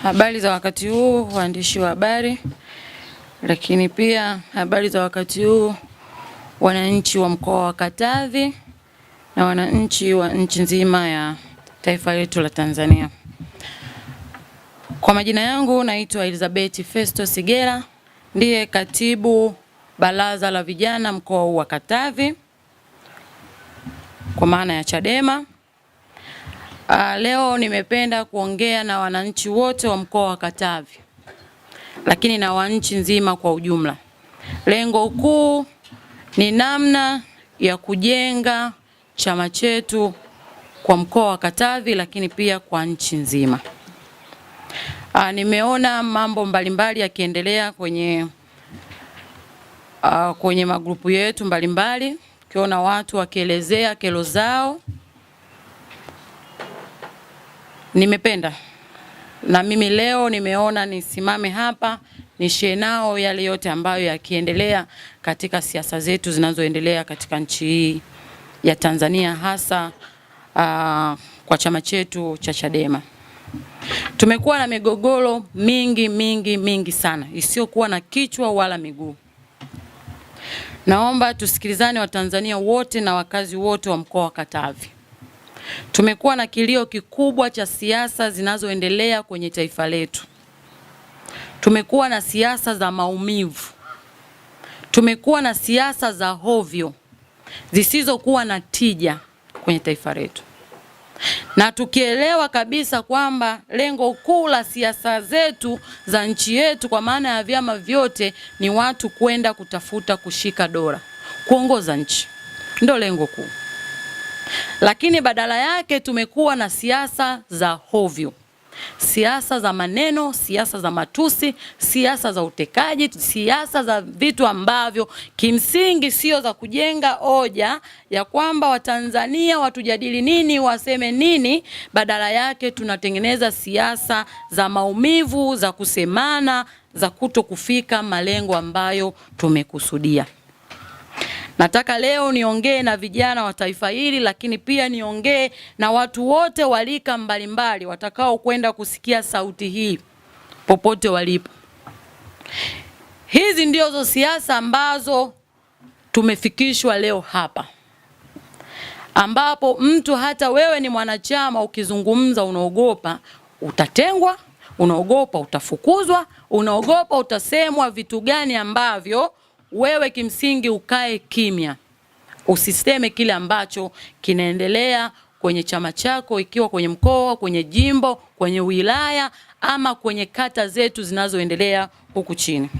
Habari za wakati huu waandishi wa habari, lakini pia habari za wakati huu wananchi wa mkoa wa Katavi na wananchi wa nchi nzima ya taifa letu la Tanzania. Kwa majina yangu naitwa Elizabeth Festo Sigera, ndiye katibu baraza la vijana mkoa wa Katavi kwa maana ya Chadema. Leo nimependa kuongea na wananchi wote wa mkoa wa Katavi, lakini na wa nchi nzima kwa ujumla. Lengo kuu ni namna ya kujenga chama chetu kwa mkoa wa Katavi, lakini pia kwa nchi nzima. Nimeona mambo mbalimbali yakiendelea kwenye magrupu yetu mbalimbali, kiona watu wakielezea kero zao. Nimependa na mimi leo nimeona nisimame hapa nishare nao yale yote ambayo yakiendelea katika siasa zetu zinazoendelea katika nchi hii ya Tanzania, hasa kwa chama chetu cha Chadema. Tumekuwa na migogoro mingi sana isiyokuwa na kichwa wala miguu. Naomba tusikilizane Watanzania wote na wakazi wote wa mkoa wa Katavi. Tumekuwa na kilio kikubwa cha siasa zinazoendelea kwenye taifa letu. Tumekuwa na siasa za maumivu. Tumekuwa na siasa za hovyo zisizokuwa na tija kwenye taifa letu. Na tukielewa kabisa kwamba lengo kuu la siasa zetu za nchi yetu kwa maana ya vyama vyote ni watu kwenda kutafuta kushika dola, kuongoza nchi. Ndio lengo kuu. Lakini badala yake tumekuwa na siasa za hovyo, siasa za maneno, siasa za matusi, siasa za utekaji, siasa za vitu ambavyo kimsingi sio za kujenga hoja ya kwamba Watanzania watujadili nini, waseme nini. Badala yake tunatengeneza siasa za maumivu, za kusemana, za kutokufika malengo ambayo tumekusudia. Nataka leo niongee na vijana wa taifa hili, lakini pia niongee na watu wote walika mbalimbali watakao kwenda kusikia sauti hii popote walipo. Hizi ndizo siasa ambazo tumefikishwa leo hapa, ambapo mtu hata wewe ni mwanachama ukizungumza unaogopa utatengwa, unaogopa utafukuzwa, unaogopa utasemwa vitu gani ambavyo wewe kimsingi ukae kimya. Usiseme kile ambacho kinaendelea kwenye chama chako, ikiwa kwenye mkoa, kwenye jimbo, kwenye wilaya ama kwenye kata zetu zinazoendelea huku chini.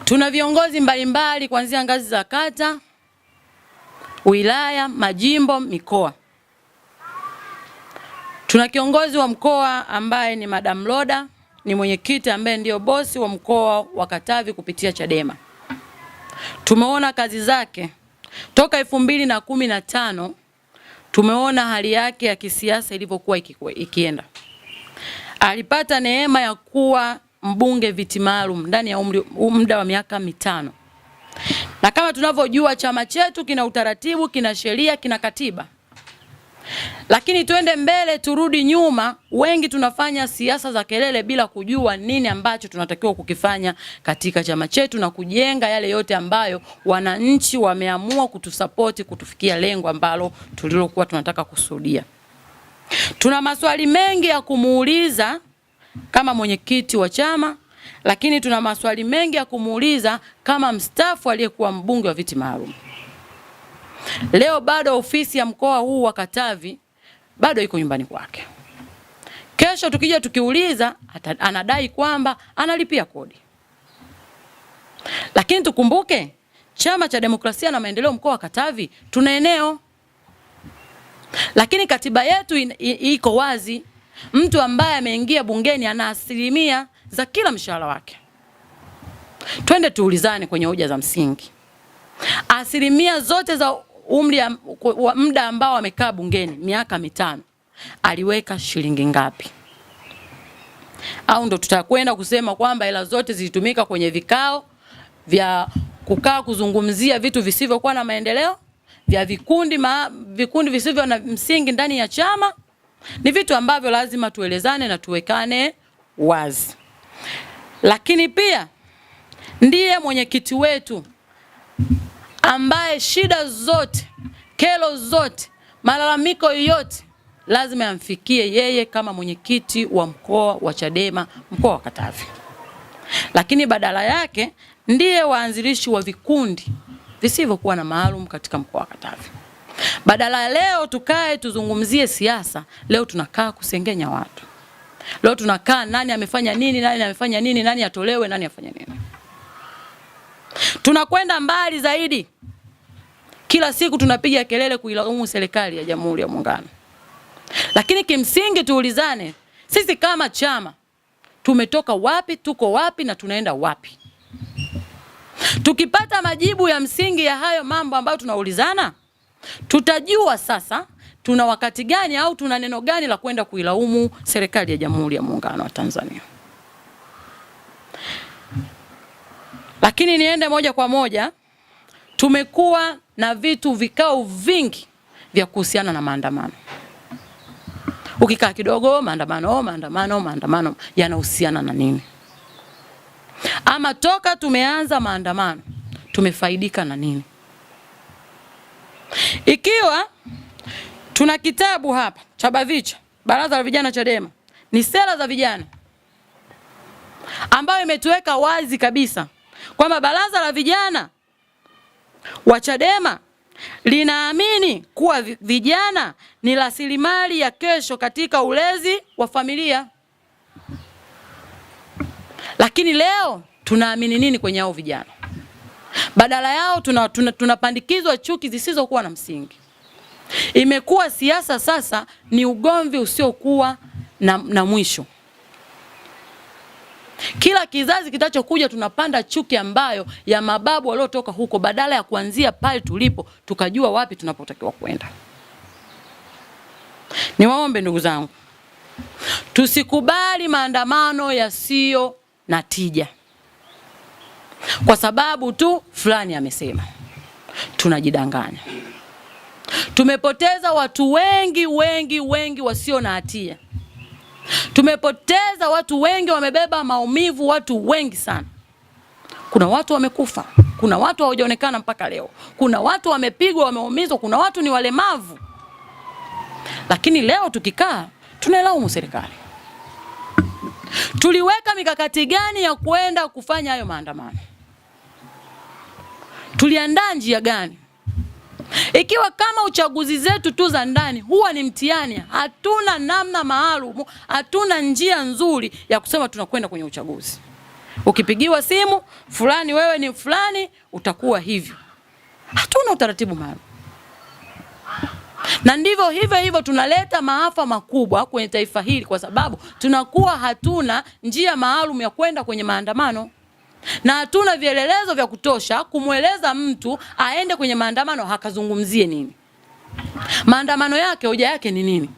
Tuna viongozi mbalimbali kuanzia ngazi za kata, wilaya, majimbo, mikoa. Tuna kiongozi wa mkoa ambaye ni Madam Loda, ni mwenyekiti ambaye ndio bosi wa mkoa wa Katavi kupitia Chadema. Tumeona kazi zake toka 2015, tumeona hali yake ya kisiasa ilivyokuwa ikienda. Alipata neema ya kuwa mbunge viti maalum ndani ya muda wa miaka 5. Na kama tunavyojua chama chetu kina utaratibu, kina sheria, kina katiba. Lakini tuende mbele turudi nyuma, wengi tunafanya siasa za kelele bila kujua nini ambacho tunatakiwa kukifanya katika chama chetu na kujenga yale yote ambayo wananchi wameamua kutusapoti kutufikia lengo ambalo tulilokuwa tunataka kusudia. Tuna maswali mengi ya kumuuliza kama mwenyekiti wa chama, lakini tuna maswali mengi ya kumuuliza kama mstaafu aliyekuwa mbunge wa viti maalum. Leo bado ofisi ya mkoa huu wa Katavi bado iko nyumbani kwake. Kesho tukija tukiuliza anadai kwamba analipia kodi. Lakini tukumbuke Chama cha Demokrasia na Maendeleo mkoa wa Katavi tuna eneo. Lakini katiba yetu iko wazi, mtu ambaye ameingia bungeni ana asilimia za kila mshahara wake. Twende tuulizane kwenye hoja za msingi. Asilimia zote za muda ambao amekaa bungeni miaka 5 aliweka shilingi ngapi? Au ndo tutakwenda kusema kwamba hela zote zilitumika kwenye vikao vya kukaa kuzungumzia vitu visivyokuwa na maendeleo, vya vikundi visivyo na msingi ndani ya chama? ni vitu ambavyo lazima tuelezane na tuwekane wazi. Lakini pia ndiye mwenyekiti wetu ambaye shida zote, kero zote, malalamiko yote lazima yamfikie yeye kama mwenyekiti wa mkoa wa Chadema mkoa wa Katavi. Lakini badala yake ndiye waanzilishi wa vikundi visivyokuwa na maalum katika mkoa wa Katavi. Badala leo tukae tuzungumzie siasa, leo tunakaa kusengenya watu. Leo tunakaa nani amefanya nini, nani amefanya nini, nani atolewe, nani afanya nini. Tunakwenda mbali zaidi. Kila siku tunapiga kelele kuilaumu serikali ya Jamhuri ya Muungano. Lakini kimsingi tuulizane, sisi kama chama tumetoka wapi, tuko wapi na tunaenda wapi? Tukipata majibu ya msingi ya hayo mambo ambayo tunaulizana, tutajua sasa tuna wakati gani au tuna neno gani la kwenda kuilaumu serikali ya Jamhuri ya Muungano wa Tanzania. Lakini niende moja kwa moja, tumekuwa na vikao vingi vya kuhusiana na maandamano. Ukikaa kidogo, maandamano yanahusiana na nini? Ama toka tumeanza maandamano tumefaidika na nini? Ikiwa tuna kitabu hapa cha BAVICHA, Baraza la Vijana Chadema, ni sera za vijana ambayo imetuweka wazi kabisa kwamba Baraza la Vijana wa Chadema linaamini kuwa vijana ni rasilimali ya kesho katika ulezi wa familia. Lakini leo tunaamini nini kwenye hao vijana? Badala yao tunapandikizwa chuki zisizokuwa na msingi. Imekuwa siasa sasa ni ugomvi usiokuwa na mwisho. Kila kizazi kitachokuja tunapanda chuki ambayo ya mababu waliotoka huko, badala ya kuanzia pale tulipo tukajua wapi tunapotakiwa kwenda. Niwaombe ndugu zangu, tusikubali maandamano yasiyo na tija kwa sababu tu fulani amesema. Tunajidanganya. Tumepoteza watu wengi wasio na hatia. Tumepoteza watu wengi, wamebeba maumivu, watu wengi sana. Kuna watu wamekufa, kuna watu hawajaonekana mpaka leo, kuna watu wamepigwa, wameumizwa, kuna watu ni walemavu. Lakini leo tukikaa tunalaumu serikali. Tuliweka mikakati gani ya kwenda kufanya hayo maandamano? Tuliandaa njia gani? Ikiwa kama uchaguzi zetu tu za ndani huwa ni mtihani, hatuna namna maalum, hatuna njia nzuri ya kusema tunakwenda kwenye uchaguzi. Ukipigiwa simu, fulani wewe ni fulani, utakuwa hivyo. Hatuna utaratibu maalum. Na ndivyo hivyo tunaleta maafa makubwa kwenye taifa hili kwa sababu tunakuwa hatuna njia maalum ya kwenda kwenye maandamano. Na hatuna vielelezo vya kutosha kumweleza mtu aende kwenye maandamano hakazungumzie nini. Maandamano yake hoja yake ni nini?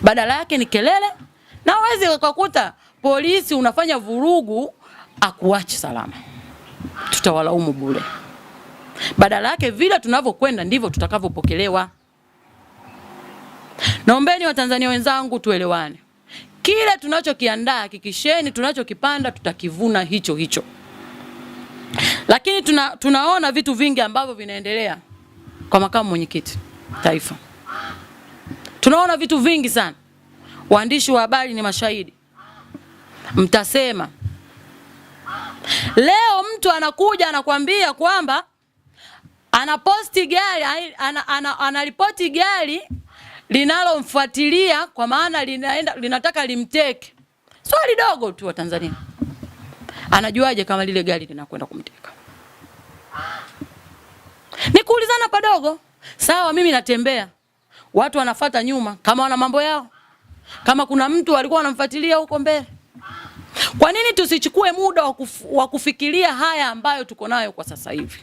Badala yake ni kelele, na wezi ukakuta polisi unafanya vurugu akuachi salama. Tutawalaumu bure. Badala yake vile tunavyokwenda ndivyo tutakavyopokelewa. Naombeni Watanzania wenzangu tuelewane. Kile tunachokiandaa hakikisheni tunachokipanda tutakivuna hicho. Lakini tunaona vitu vingi ambavyo vinaendelea kwa makamu mwenyekiti taifa. Tunaona vitu vingi sana. Waandishi wa habari ni mashahidi. Mtasema. Leo mtu anakuja anakuambia kwamba anaposti gari, anaripoti gari linalomfuatilia kwa maana linataka limteke. Swali dogo tu wa Tanzania. Anajuaje kama lile gari linakwenda kumteka? Ni kuulizana padogo. Sawa, mimi natembea, watu wanafuata nyuma kama wana mambo yao. Kama kuna mtu alikuwa anamfuatilia huko mbele. Kwa nini tusichukue muda wa kufikiria haya ambayo tuko nayo kwa sasa hivi?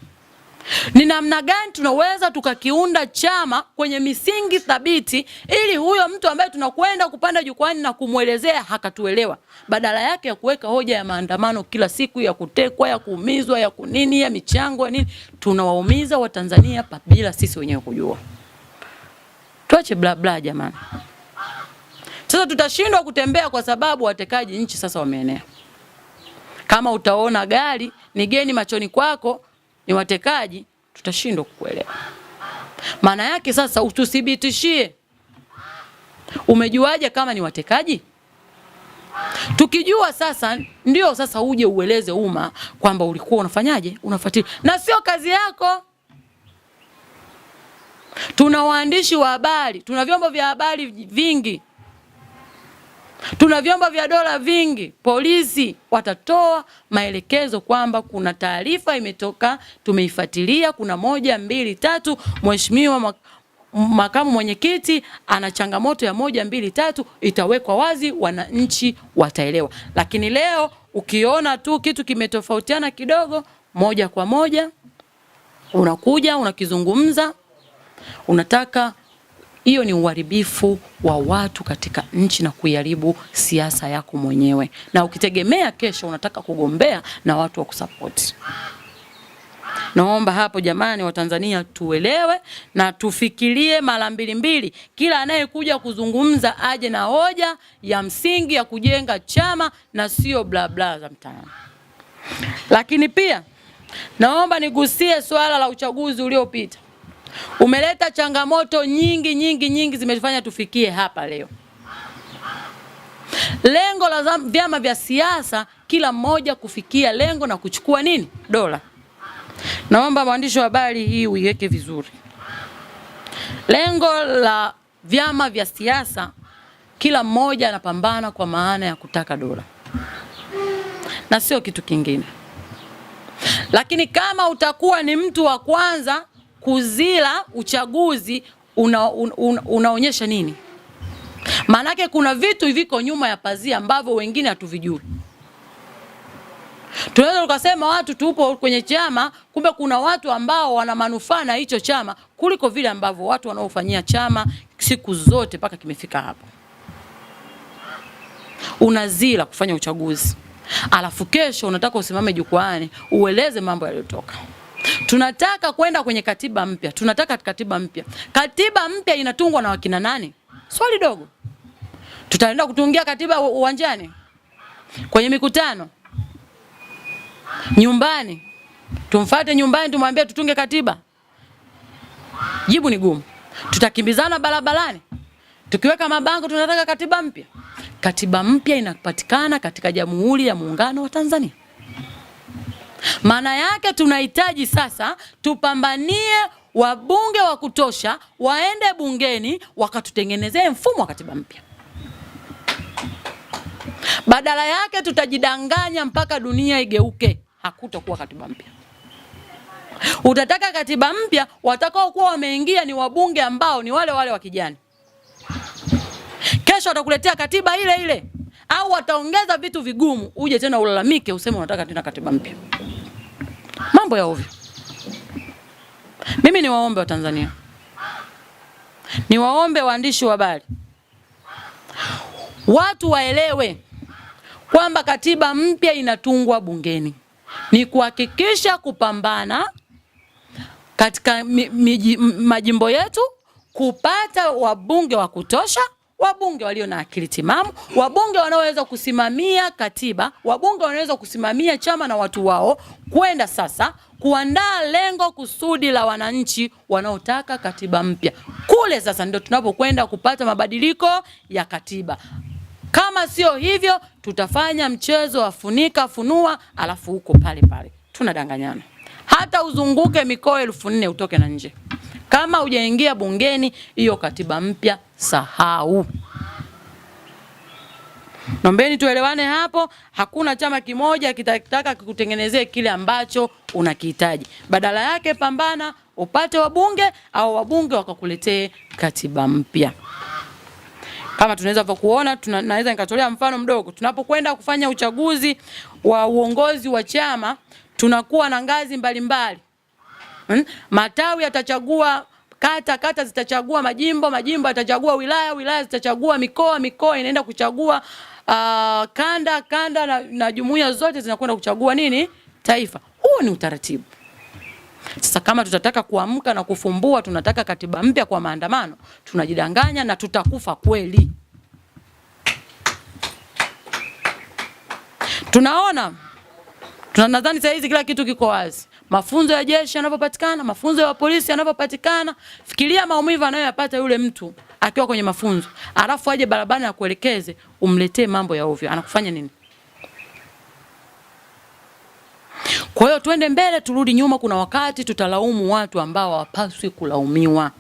Ni namna gani tunaweza tukakiunda chama kwenye misingi thabiti ili huyo mtu ambaye tunakwenda kupanda jukwani na kumwelezea hakatuelewa, badala yake ya kuweka hoja ya maandamano kila siku, ya kutekwa, ya kuumizwa, ya kunini, ya michango, ya nini, tunawaumiza Watanzania bila sisi wenyewe kujua. Tuache bla bla jamani. Sasa tutashindwa kutembea kwa sababu watekaji nchi sasa wameenea. Kama utaona gari ni geni machoni kwako ni watekaji, tutashindwa kukuelewa. Maana yake sasa ututhibitishie. Umejuaje kama ni watekaji? Tukijua sasa ndio sasa uje ueleze umma kwamba ulikuwa unafanyaje, unafuatilia. Na sio kazi yako. Tuna waandishi wa habari, tuna vyombo vya habari vingi. Tuna vyombo vya dola vingi. Polisi watatoa maelekezo kwamba kuna taarifa imetoka, tumeifuatilia, kuna 1, 2, 3, mheshimiwa makamu mwenyekiti ana changamoto ya 1, 2, 3, itawekwa wazi, wananchi wataelewa. Lakini leo ukiona tu kitu kimetofautiana kidogo, moja kwa moja unakuja unakizungumza, unataka. Hiyo ni uharibifu wa watu katika nchi na kuiharibu siasa yako mwenyewe. Na ukitegemea kesho unataka kugombea na watu wa kusupport. Naomba hapo jamani wa Tanzania tuelewe na tufikirie mara mbili. Kila anayekuja kuzungumza aje na hoja ya msingi ya kujenga chama na sio bla bla za mtaani. Lakini pia naomba nigusie swala la uchaguzi uliopita. Umeleta changamoto nyingi zimefanya tufikie hapa leo. Lengo la vyama vya siasa kila mmoja kufikia lengo na kuchukua nini? Dola. Naomba mwandishi wa habari hii uiweke vizuri. Lengo la vyama vya siasa kila mmoja anapambana kwa maana ya kutaka dola. Na sio kitu kingine. Lakini kama utakuwa ni mtu wa kwanza kuzila uchaguzi unaonyesha nini? Maanake kuna vitu viko nyuma ya pazia ambavyo wengine hatuvijui. Tunaweza tukasema watu tupo kwenye chama, kumbe kuna watu ambao wana manufaa na hicho chama kuliko vile ambavyo watu wanaofanyia chama siku zote mpaka kimefika hapa. Unazila kufanya uchaguzi. Alafu kesho unataka usimame jukwaani ueleze mambo yaliyotoka. Tunataka kwenda kwenye katiba mpya. Tunataka katiba mpya. Katiba mpya inatungwa na wakina nani? Swali dogo. Tutaenda kutungia katiba uwanjani? Kwenye mikutano? Nyumbani? Tumfuate nyumbani tumwambie tutunge katiba? Jibu ni gumu. Tutakimbizana barabarani tukiweka mabango tunataka katiba mpya? Katiba mpya inapatikana katika Jamhuri ya Muungano wa Tanzania. Maana yake tunahitaji sasa tupambanie wabunge wa kutosha waende bungeni wakatutengenezee mfumo wa katiba mpya. Badala yake tutajidanganya mpaka dunia igeuke, hakutakuwa katiba mpya. Utataka katiba mpya, watakao kuwa wameingia ni wabunge ambao ni wale wa kijani. Kesho watakuletea katiba ile ile au wataongeza vitu vigumu, uje tena ulalamike useme unataka tena katiba mpya. Mambo ya ovyo. Mimi ni waombe wa Tanzania. Ni waombe waandishi wa habari. Watu waelewe kwamba katiba mpya inatungwa bungeni. Ni kuhakikisha kupambana katika majimbo yetu kupata wabunge wa kutosha, wabunge walio na akili timamu, wabunge wanaoweza kusimamia katiba, wabunge wanaweza kusimamia chama na watu wao, kwenda sasa kuandaa lengo kusudi la wananchi wanaotaka katiba mpya. Kule sasa ndio tunapokwenda kupata mabadiliko ya katiba. Kama sio hivyo tutafanya mchezo wa funika funua, alafu huko pale tunadanganyana. Hata uzunguke mikoa 4000 utoke na nje, kama hujaingia bungeni hiyo katiba mpya sahau. Naombeni tuelewane hapo. Hakuna chama kimoja kitataka kukutengenezea kile ambacho unakihitaji. Badala yake pambana upate wabunge au wabunge wakakuletee katiba mpya. Kama tunaweza kuona, naweza nikatolea mfano mdogo. Tunapokwenda kufanya uchaguzi wa uongozi wa chama, tunakuwa na ngazi mbalimbali. Matawi yatachagua kata zitachagua majimbo yatachagua wilaya zitachagua mikoa inaenda kuchagua kanda na jumuiya zote zinakwenda kuchagua nini? Taifa. Huo ni utaratibu. Sasa kama tutataka kuamka na kufumbua tunataka katiba mpya kwa maandamano, tunajidanganya na tutakufa kweli. Tunadhani saa hizi kila kitu kiko wazi. Mafunzo ya jeshi yanapopatikana, mafunzo ya polisi yanapopatikana, fikiria maumivu anayoyapata yule mtu akiwa kwenye mafunzo. Alafu aje barabarani na kuelekeze, umletee mambo ya ovyo. Anakufanya nini? Kwa hiyo twende mbele, turudi nyuma. Kuna wakati tutalaumu watu ambao hawapaswi kulaumiwa.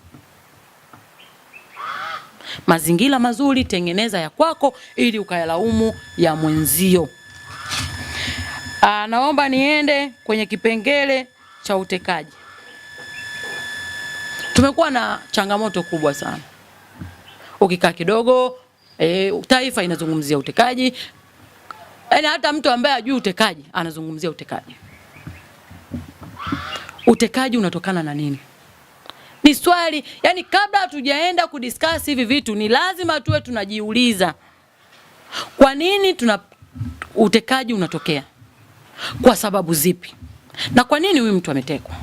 Mazingira mazuri tengeneza ya kwako ili ukayalaumu ya mwenzio. Naomba niende kwenye kipengele cha utekaji. Tumekuwa na changamoto kubwa sana. Ukikaa kidogo, taifa inazungumzia utekaji. Yaani hata mtu ambaye hajui utekaji anazungumzia utekaji. Utekaji unatokana na nini? Ni swali, yani kabla hatujaenda kudiscuss hivi vitu ni lazima tuwe tunajiuliza. Kwa nini utekaji unatokea? Kwa sababu zipi? Na kwa nini huyu mtu ametekwa?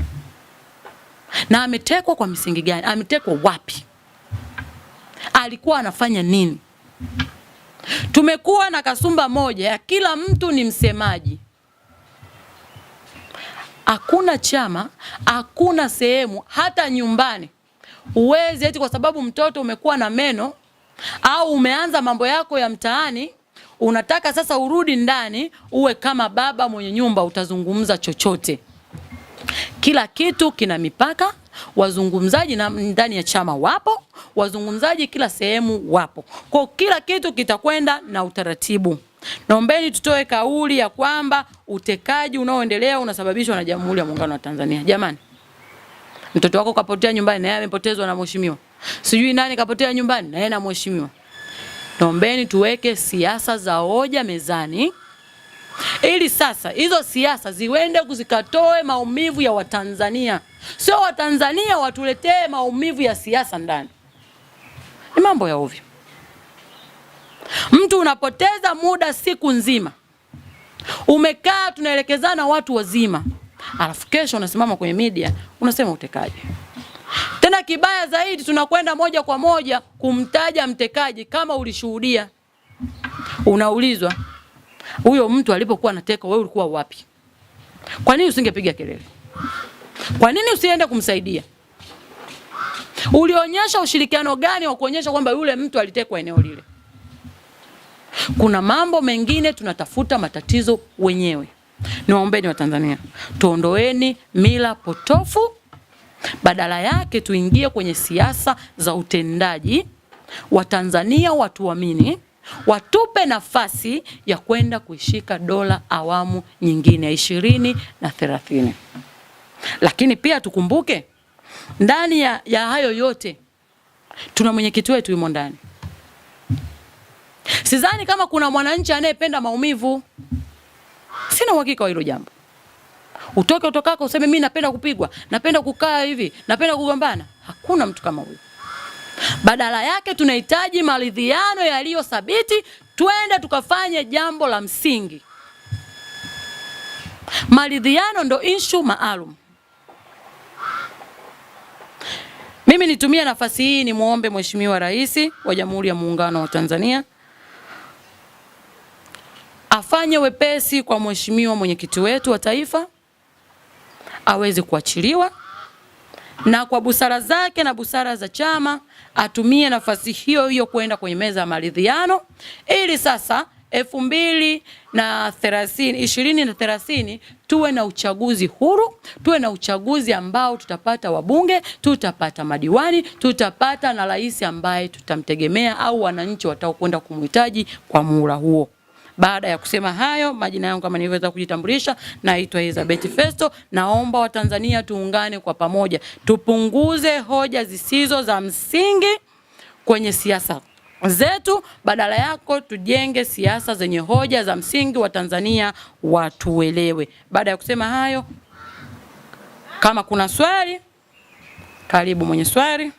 Na ametekwa kwa misingi gani? Ametekwa wapi? Alikuwa anafanya nini? Tumekuwa na kasumba moja ya kila mtu ni msemaji. Hakuna chama, hakuna sehemu, hata nyumbani uweze eti kwa sababu mtoto umekuwa na meno au umeanza mambo yako ya mtaani, unataka sasa urudi ndani uwe kama baba mwenye nyumba utazungumza chochote. Kila kitu kina mipaka. Wazungumzaji na ndani ya chama wapo, wazungumzaji kila sehemu wapo. Kwa kila kitu kitakwenda na utaratibu. Naombeni tutoe kauli ya kwamba utekaji unaoendelea unasababishwa na Jamhuri ya Muungano wa Tanzania. Jamani, mtoto wako kapotea nyumbani na yeye amepotezwa na mheshimiwa. Sijui nani kapotea nyumbani na yeye na mheshimiwa. Naombeni tuweke siasa za hoja mezani ili sasa hizo siasa ziwende kuzikatoe maumivu ya Watanzania. Sio Watanzania watuletee maumivu ya siasa ndani. Ni mambo ya ovyo. Mtu unapoteza muda siku nzima. Umekaa tunaelekezana watu wazima. Alafu kesho unasimama kwenye media unasema utekaji. Tena kibaya zaidi tunakwenda moja kwa moja kumtaja mtekaji kama ulishuhudia. Unaulizwa, huyo mtu alipokuwa anateka wewe ulikuwa wapi? Kwa nini usingepiga kelele? Kwa nini usiende kumsaidia? Ulionyesha ushirikiano gani wa kuonyesha kwamba yule mtu alitekwa eneo lile? Kuna mambo mengine tunatafuta matatizo wenyewe. Niwaombeni Watanzania, tuondoeni mila potofu, badala yake tuingie kwenye siasa za utendaji. Watanzania watuamini, watupe nafasi ya kwenda kuishika dola awamu nyingine ya 20 na 30. Lakini pia tukumbuke ndani ya hayo yote tuna mwenyekiti wetu yumo ndani. Sidhani kama kuna mwananchi anayependa maumivu. Sina uhakika wa hilo jambo. Utoke utokako useme mimi napenda kupigwa, napenda kukaa hivi, napenda kugombana. Hakuna mtu kama huyo. Badala yake tunahitaji maridhiano yaliyo thabiti, twende tukafanye jambo la msingi. Maridhiano ndo issue maalum. Mimi nitumie nafasi hii ni muombe Mheshimiwa Rais wa Jamhuri ya Muungano wa Tanzania afanye wepesi kwa Mheshimiwa mwenyekiti wetu wa taifa aweze kuachiliwa, na kwa busara zake na busara za chama atumie nafasi hiyo hiyo kwenda kwenye meza ya maridhiano ili sasa 2030 tuwe na uchaguzi huru, tuwe na uchaguzi ambao tutapata wabunge, tutapata madiwani, tutapata na rais ambaye tutamtegemea au wananchi watakwenda kumhitaji kwa muhula huo. Baada ya kusema hayo, majina yangu kama nilivyoweza kujitambulisha, naitwa Elizabeth Festo. Naomba Watanzania tuungane kwa pamoja, tupunguze hoja zisizo za msingi kwenye siasa zetu, badala yako tujenge siasa zenye hoja za msingi, Watanzania watuelewe. Baada ya kusema hayo, kama kuna swali, karibu mwenye swali.